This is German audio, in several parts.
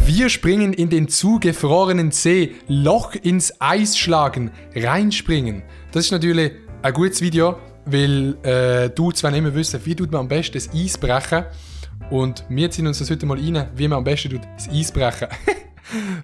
Wir springen in den zugefrorenen See, Loch ins Eis schlagen, reinspringen. Das ist natürlich ein gutes Video, weil du zwar nicht mehr wissen, wie tut man am besten das Eis brechen. Und wir ziehen uns das heute mal rein, wie man am besten tut das Eis brechen.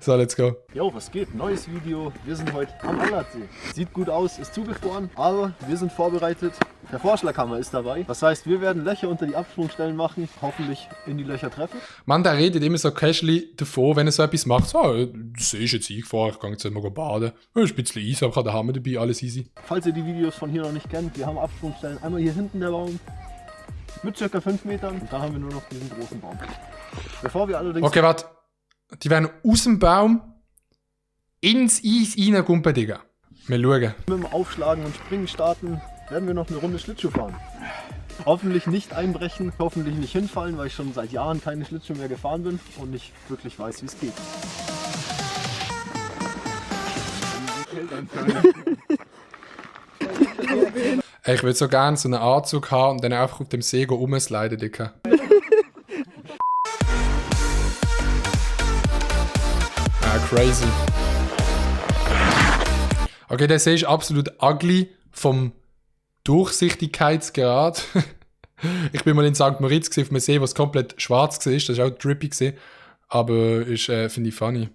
So, let's go. Jo, was geht? Neues Video. Wir sind heute am Allertsee. Sieht gut aus, ist zugefroren, aber wir sind vorbereitet. Der Vorschlaghammer ist dabei. Das heißt, wir werden Löcher unter die Absprungstellen machen, hoffentlich in die Löcher treffen. Man, der redet immer so casually davor, wenn er so etwas macht. So, das ist jetzt eingefahren, ich gehe jetzt mal baden. Ein bisschen Eis, aber ich habe den Hammer dabei, alles easy. Falls ihr die Videos von hier noch nicht kennt, wir haben Absprungstellen. Einmal hier hinten der Baum mit ca. 5 Metern und dann haben wir nur noch diesen großen Baum. Bevor wir allerdings... Okay, warte. Die werden aus dem Baum ins Eis reingumpen, Digga. Wir schauen. Mit dem Aufschlagen und Springen starten, werden wir noch eine Runde Schlittschuh fahren. Hoffentlich nicht einbrechen, hoffentlich nicht hinfallen, weil ich schon seit Jahren keine Schlittschuh mehr gefahren bin und nicht wirklich weiß, wie es geht. Ich würde so gerne so einen Anzug haben und dann einfach auf dem See rumsliden, Digga. Crazy. Okay, der See ist absolut ugly vom Durchsichtigkeitsgrad. Ich bin mal in St. Moritz auf einem See, was komplett schwarz war. Das war auch trippy. Aber ist, finde ich, funny.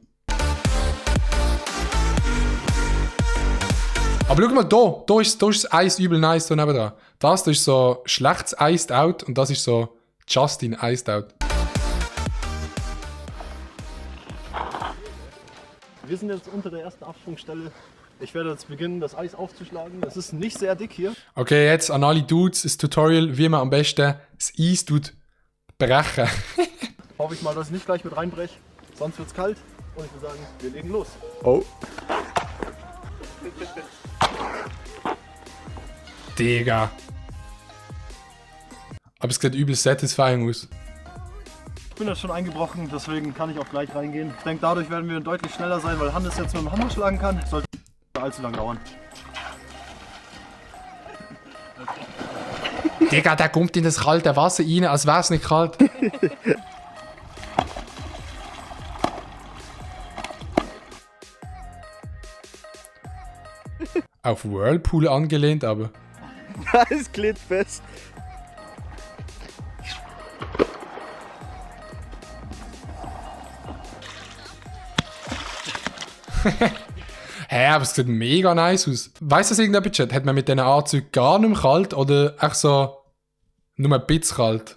Aber schau mal, da ist das Eis übel nice da nebendran. Das ist so schlechtes Iced Out und das ist so Justin Iced Out. Wir sind jetzt unter der ersten Absprungstelle. Ich werde jetzt beginnen, das Eis aufzuschlagen. Das ist nicht sehr dick hier. Okay, jetzt an alle Dudes das Tutorial, wie man am besten das Eis brechen. Hoffe ich mal, dass ich nicht gleich mit reinbreche. Sonst wird es kalt. Und ich würde sagen, wir legen los. Oh. Digga. Aber es sieht übel satisfying aus. Ich bin jetzt schon eingebrochen, deswegen kann ich auch gleich reingehen. Ich denke, dadurch werden wir deutlich schneller sein, weil Hannes jetzt mit dem Hammer schlagen kann. Sollte nicht allzu lang dauern. Digga, der kommt in das kalte Wasser rein, als wäre es nicht kalt. Auf Whirlpool angelehnt, aber. Es klebt fest. Hä, aber es sieht mega nice aus. Weißt du das irgendein Budget? Hat man mit diesen Anzügen gar nicht mehr kalt oder echt so nur ein bisschen kalt?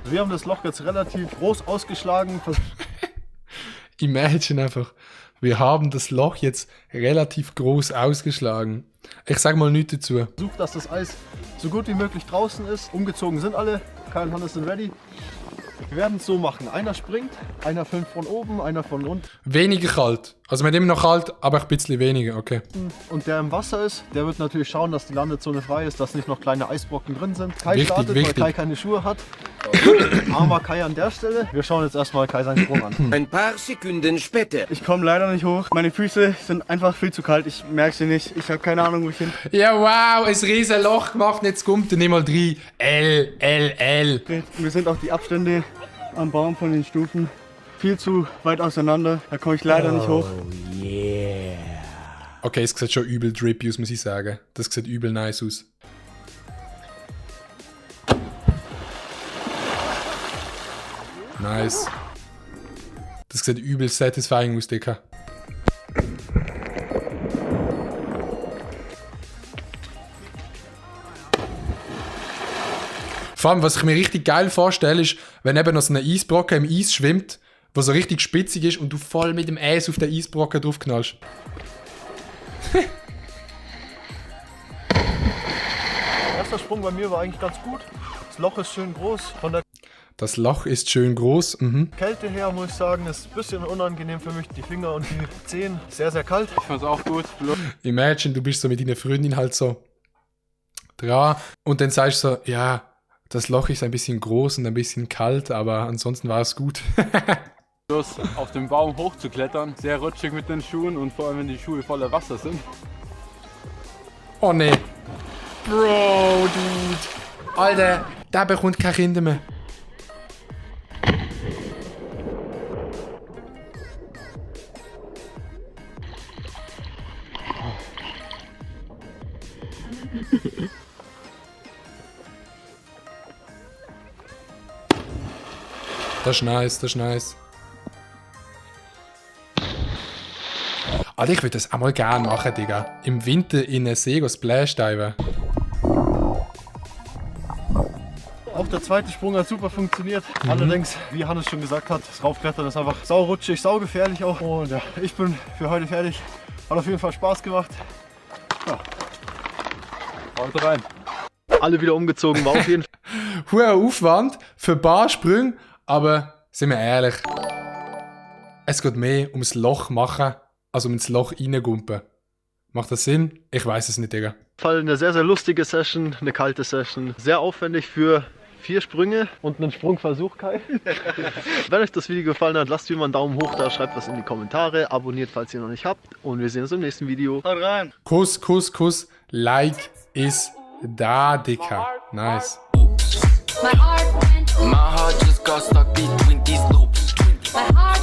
Wir haben das Loch jetzt relativ groß ausgeschlagen. Imagine einfach, wir haben das Loch jetzt relativ groß ausgeschlagen. Ich sag mal nichts dazu. Versucht, dass das Eis so gut wie möglich draußen ist. Umgezogen sind alle. Kai und Hannes sind ready. Wir werden es so machen. Einer springt, einer filmt von oben, einer von unten. Weniger kalt. Also mit immer noch kalt, aber ein bisschen weniger, okay. Und der im Wasser ist, der wird natürlich schauen, dass die Landezone frei ist, dass nicht noch kleine Eisbrocken drin sind. Kai Wichtig, startet, wichtig. weil Kai keine Schuhe hat. Armer Kai an der Stelle. Wir schauen jetzt erstmal Kai seinen Sprung an. Ein paar Sekunden später. Ich komme leider nicht hoch. Meine Füße sind einfach viel zu kalt. Ich merke sie nicht. Ich habe keine Ahnung, wo ich hin. Ja, wow, ein riesen Loch gemacht, jetzt kommt er nicht mal rein. L. Mir sind auch die Abstände am Baum von den Stufen viel zu weit auseinander. Da komme ich leider nicht hoch. Okay, es sieht schon übel drippy aus, muss ich sagen. Das sieht übel nice aus. Nice. Das sieht übel satisfying aus, Dicker. Vor allem, was ich mir richtig geil vorstelle, ist, wenn eben noch so ein Eisbrocken im Eis schwimmt, der so richtig spitzig ist und du voll mit dem Eis auf den Eisbrocken draufknallst. Erster Sprung bei mir war eigentlich ganz gut. Das Loch ist schön groß. Von der Das Loch ist schön groß. Kälte her muss ich sagen, ist ein bisschen unangenehm für mich. Die Finger und die Zehen sehr, sehr kalt. Ich fand es auch gut. Imagine, du bist so mit deiner Freundin halt so dran und dann sagst du so, ja, das Loch ist ein bisschen groß und ein bisschen kalt, aber ansonsten war es gut. Bloß auf den Baum hochzuklettern, sehr rutschig mit den Schuhen und vor allem wenn die Schuhe voller Wasser sind. Oh ne. Bro, Dude. Alter, der bekommt keine Kinder mehr. Das ist nice, das ist nice. Alter, ich würde das auch mal gerne machen, Digga. Im Winter in einen See Splashdiven. Auch der zweite Sprung hat super funktioniert. Allerdings, wie Hannes schon gesagt hat, das Raufklettern ist einfach saurutschig, saugefährlich auch. Und ja, ich bin für heute fertig. Hat auf jeden Fall Spaß gemacht. Ja. Haut rein. Alle wieder umgezogen, war auf jeden Fall. Hoher Aufwand für ein paar Sprünge, aber sind wir ehrlich, es geht mehr ums Loch machen, als ums Loch reingumpen. Macht das Sinn? Ich weiß es nicht, Digga. Eine sehr, sehr lustige Session, eine kalte Session. Sehr aufwendig für 4 Sprünge und einen Sprungversuch, Kai. Wenn euch das Video gefallen hat, lasst wie immer einen Daumen hoch da, schreibt was in die Kommentare, abonniert, falls ihr noch nicht habt und wir sehen uns im nächsten Video. Haut rein! Kuss, Kuss, Kuss. Like ist da, Dicker. Nice. My heart went. My heart just got stuck between these loops. My heart